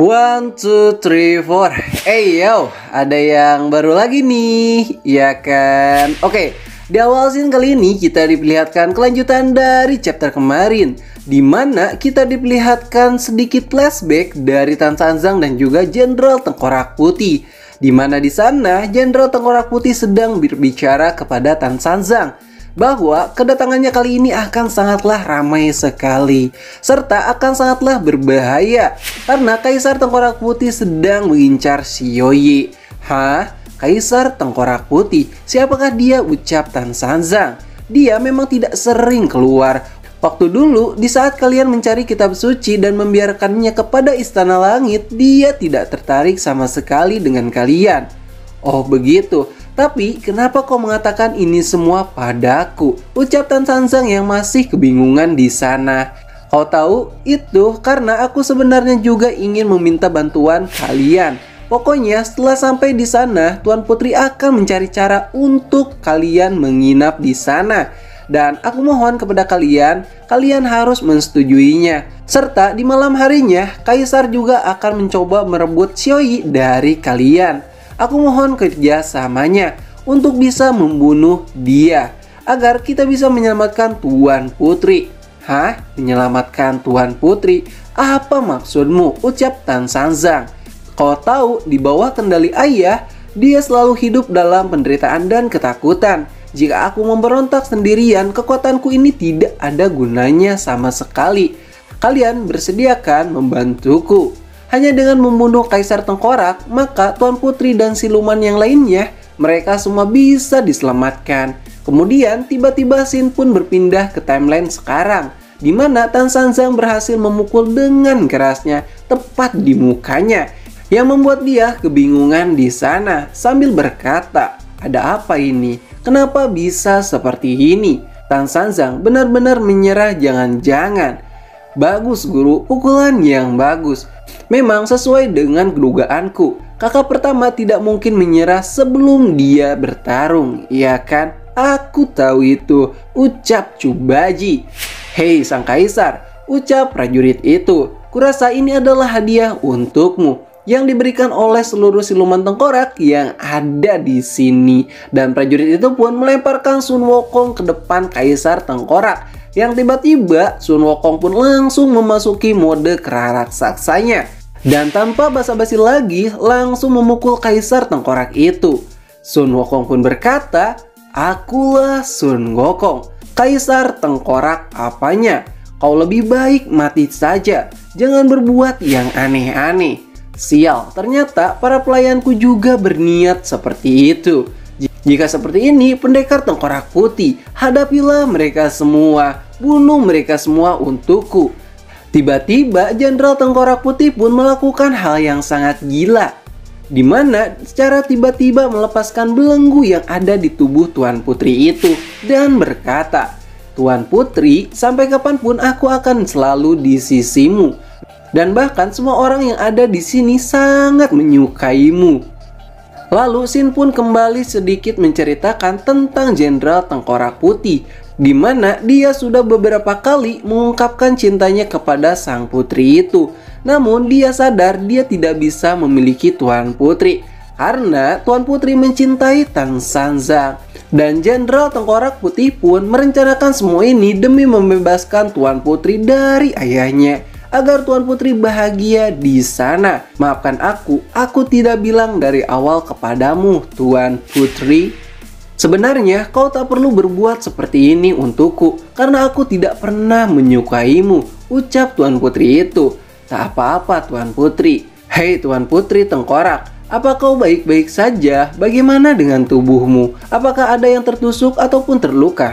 One, two, three, four. Yo, ada yang baru lagi nih, ya kan? Oke, di awal scene kali ini kita diperlihatkan kelanjutan dari chapter kemarin, di mana kita diperlihatkan sedikit flashback dari Tan Sanzang dan juga Jenderal Tengkorak Putih, di mana di sana Jenderal Tengkorak Putih sedang berbicara kepada Tan Sanzang bahwa kedatangannya kali ini akan sangatlah ramai sekali serta akan sangatlah berbahaya karena Kaisar Tengkorak Putih sedang mengincar Xiaoyi. Hah? Kaisar Tengkorak Putih? Siapakah dia? Ucap Tan Sanzang. Dia memang tidak sering keluar. Waktu dulu di saat kalian mencari kitab suci dan membiarkannya kepada Istana Langit, dia tidak tertarik sama sekali dengan kalian. Oh begitu. Tapi kenapa kau mengatakan ini semua padaku? Ucap Tan Sanzang yang masih kebingungan di sana. Kau tahu itu karena aku sebenarnya juga ingin meminta bantuan kalian. Pokoknya setelah sampai di sana, Tuan Putri akan mencari cara untuk kalian menginap di sana. Dan aku mohon kepada kalian harus mensetujuinya. Serta di malam harinya, Kaisar juga akan mencoba merebut Xiaoyi dari kalian. Aku mohon kerjasamanya untuk bisa membunuh dia agar kita bisa menyelamatkan Tuan Putri. Hah? Menyelamatkan Tuan Putri? Apa maksudmu? Ucap Tan Sanzang. Kau tahu di bawah kendali ayah, dia selalu hidup dalam penderitaan dan ketakutan. Jika aku memberontak sendirian, kekuatanku ini tidak ada gunanya sama sekali. Kalian bersediakan membantuku. Hanya dengan membunuh Kaisar Tengkorak, maka Tuan Putri dan siluman yang lainnya, mereka semua bisa diselamatkan. Kemudian tiba-tiba scene pun berpindah ke timeline sekarang, di mana Tan Sanzang berhasil memukul dengan kerasnya tepat di mukanya, yang membuat dia kebingungan di sana sambil berkata, ada apa ini? Kenapa bisa seperti ini? Tan Sanzang benar-benar menyerah. Jangan-jangan. Bagus guru, pukulan yang bagus. Memang sesuai dengan kedugaanku. Kakak pertama tidak mungkin menyerah sebelum dia bertarung, iya kan? Aku tahu itu, ucap Cubaji. Hei sang kaisar, ucap prajurit itu. Kurasa ini adalah hadiah untukmu yang diberikan oleh seluruh siluman tengkorak yang ada di sini. Dan prajurit itu pun melemparkan Sun Wukong ke depan Kaisar Tengkorak. Yang tiba-tiba Sun Wukong pun langsung memasuki mode kera raksasanya dan tanpa basa-basi lagi langsung memukul Kaisar Tengkorak itu. Sun Wukong pun berkata, akulah Sun Wukong, Kaisar Tengkorak apanya? Kau lebih baik mati saja, jangan berbuat yang aneh-aneh. Sial, ternyata para pelayanku juga berniat seperti itu. Jika seperti ini, pendekar Tengkorak Putih, hadapilah mereka semua, bunuh mereka semua untukku. Tiba-tiba Jenderal Tengkorak Putih pun melakukan hal yang sangat gila, di mana secara tiba-tiba melepaskan belenggu yang ada di tubuh Tuan Putri itu dan berkata, Tuan Putri, sampai kapanpun aku akan selalu di sisimu, dan bahkan semua orang yang ada di sini sangat menyukaimu. Lalu scene pun kembali sedikit menceritakan tentang Jenderal Tengkorak Putih, di mana dia sudah beberapa kali mengungkapkan cintanya kepada sang putri itu. Namun dia sadar dia tidak bisa memiliki Tuan Putri karena Tuan Putri mencintai Tan Sanzang. Dan Jenderal Tengkorak Putih pun merencanakan semua ini demi membebaskan Tuan Putri dari ayahnya, agar Tuan Putri bahagia di sana. Maafkan aku tidak bilang dari awal kepadamu, Tuan Putri. Sebenarnya kau tak perlu berbuat seperti ini untukku, karena aku tidak pernah menyukaimu, ucap Tuan Putri itu. Tak apa-apa Tuan Putri. Hei Tuan Putri Tengkorak, apa kau baik-baik saja? Bagaimana dengan tubuhmu? Apakah ada yang tertusuk ataupun terluka?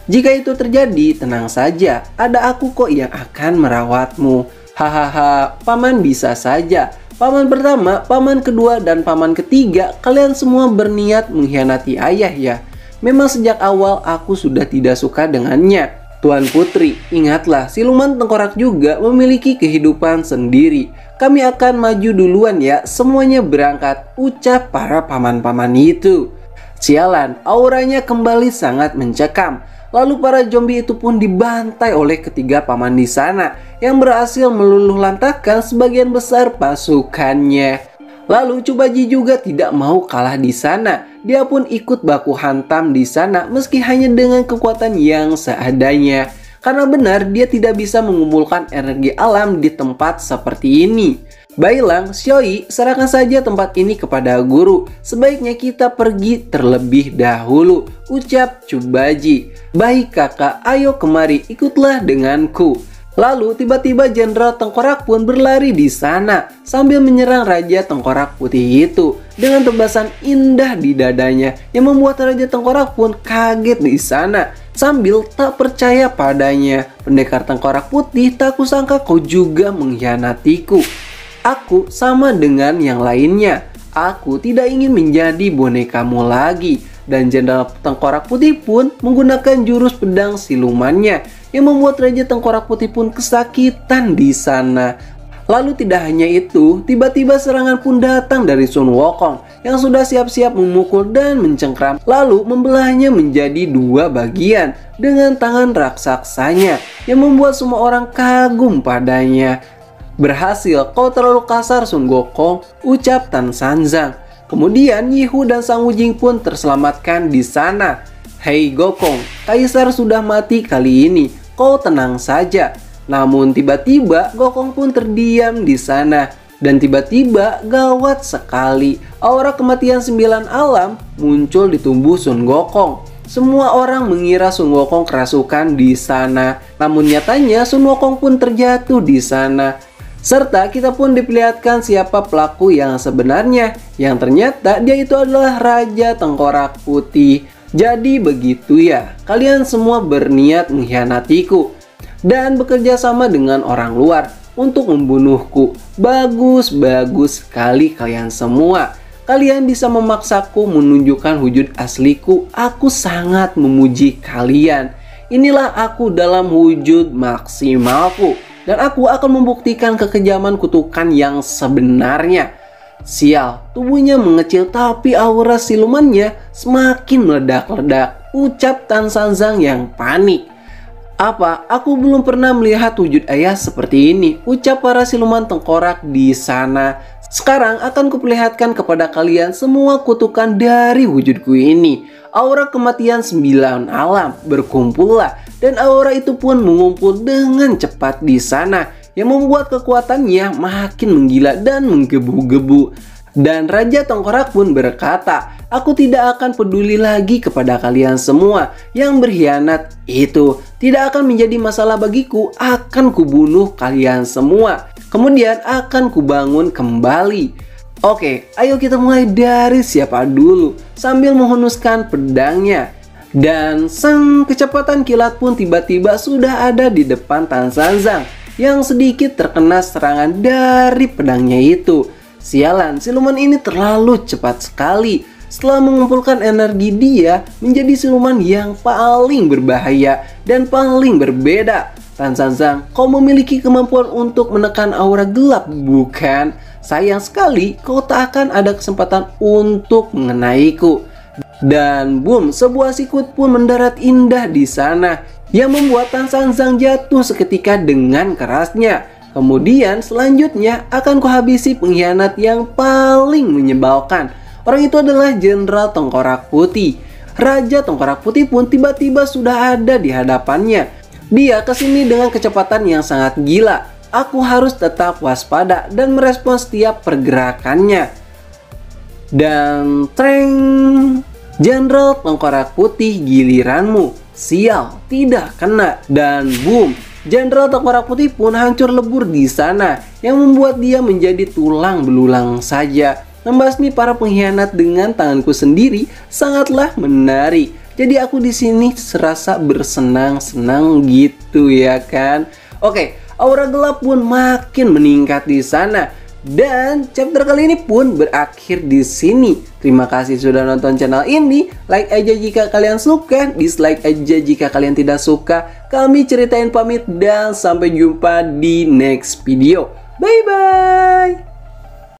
Jika itu terjadi, tenang saja, ada aku kok yang akan merawatmu. Hahaha, paman bisa saja. Paman pertama, paman kedua, dan paman ketiga, kalian semua berniat mengkhianati ayah ya. Memang sejak awal aku sudah tidak suka dengannya. Tuan Putri, ingatlah, siluman tengkorak juga memiliki kehidupan sendiri. Kami akan maju duluan ya, semuanya berangkat, ucap para paman-paman itu. Sialan, auranya kembali sangat mencekam. Lalu para zombie itu pun dibantai oleh ketiga paman di sana yang berhasil meluluh lantakkan sebagian besar pasukannya. Lalu Chubaji juga tidak mau kalah di sana. Dia pun ikut baku hantam di sana meski hanya dengan kekuatan yang seadanya. Karena benar dia tidak bisa mengumpulkan energi alam di tempat seperti ini. Baiklah, Xioi, serahkan saja tempat ini kepada guru. Sebaiknya kita pergi terlebih dahulu, ucap Chubaji. Baik kakak, ayo kemari, ikutlah denganku. Lalu tiba-tiba Jenderal Tengkorak pun berlari di sana sambil menyerang Raja Tengkorak Putih itu dengan tebasan indah di dadanya yang membuat Raja Tengkorak pun kaget di sana sambil tak percaya padanya. Pendekar Tengkorak Putih, tak kusangka kau juga mengkhianatiku. Aku sama dengan yang lainnya. Aku tidak ingin menjadi bonekamu lagi. Dan Jenderal Tengkorak Putih pun menggunakan jurus pedang silumannya yang membuat Raja Tengkorak Putih pun kesakitan di sana. Lalu tidak hanya itu, tiba-tiba serangan pun datang dari Sun Wukong yang sudah siap-siap memukul dan mencengkram, lalu membelahnya menjadi dua bagian dengan tangan raksasanya yang membuat semua orang kagum padanya. Berhasil, kau terlalu kasar Sun Wukong, ucap Tan Sanzang. Kemudian Yihu dan Sang Wujing pun terselamatkan di sana. Hei Gokong, Kaisar sudah mati kali ini, kau tenang saja. Namun tiba-tiba Gokong pun terdiam di sana. Dan tiba-tiba gawat sekali, aura kematian 9 alam muncul di tubuh Sun Wukong. Semua orang mengira Sun Wukong kerasukan di sana. Namun nyatanya Sun Wukong pun terjatuh di sana. Serta kita pun diperlihatkan siapa pelaku yang sebenarnya, yang ternyata dia itu adalah Raja Tengkorak Putih. Jadi begitu ya, kalian semua berniat mengkhianatiku dan bekerja sama dengan orang luar untuk membunuhku. Bagus sekali kalian semua. Kalian bisa memaksaku menunjukkan wujud asliku. Aku sangat memuji kalian. Inilah aku dalam wujud maksimalku. Dan aku akan membuktikan kekejaman kutukan yang sebenarnya. Sial, tubuhnya mengecil tapi aura silumannya semakin meledak-ledak, ucap Tan Sanzang yang panik. Apa? Aku belum pernah melihat wujud ayah seperti ini, ucap para siluman tengkorak di sana. Sekarang akan kuperlihatkan kepada kalian semua kutukan dari wujudku ini. Aura kematian 9 alam berkumpullah dan aura itu pun mengumpul dengan cepat di sana yang membuat kekuatannya makin menggila dan menggebu-gebu. Dan Raja Tengkorak pun berkata, aku tidak akan peduli lagi kepada kalian semua yang berkhianat itu. Tidak akan menjadi masalah bagiku, akan kubunuh kalian semua. Kemudian akan kubangun kembali. Oke, ayo kita mulai dari siapa dulu sambil menghunuskan pedangnya. Dan sang kecepatan kilat pun tiba-tiba sudah ada di depan Tan Sanzang yang sedikit terkena serangan dari pedangnya itu. Sialan, siluman ini terlalu cepat sekali. Setelah mengumpulkan energi dia menjadi siluman yang paling berbahaya dan paling berbeda. Tan Sanzang, kau memiliki kemampuan untuk menekan aura gelap, bukan? Sayang sekali kau tak akan ada kesempatan untuk mengenaiku. Dan boom, sebuah sikut pun mendarat indah di sana yang membuat Tan Sanzang jatuh seketika dengan kerasnya. Kemudian selanjutnya akan kuhabisi pengkhianat yang paling menyebalkan. Orang itu adalah Jenderal Tengkorak Putih. Raja Tengkorak Putih pun tiba-tiba sudah ada di hadapannya. Dia kesini dengan kecepatan yang sangat gila. Aku harus tetap waspada dan merespons setiap pergerakannya. Dan treng, Jenderal Tengkorak Putih, giliranmu. Sial, tidak kena. Dan boom, Jenderal Tengkorak Putih pun hancur lebur di sana yang membuat dia menjadi tulang belulang saja. Membasmi para pengkhianat dengan tanganku sendiri sangatlah menarik. Jadi aku di sini serasa bersenang-senang gitu ya kan. Oke, aura gelap pun makin meningkat di sana. Dan chapter kali ini pun berakhir di sini. Terima kasih sudah nonton channel ini. Like aja jika kalian suka, dislike aja jika kalian tidak suka. Kami ceritain pamit dan sampai jumpa di next video. Bye bye.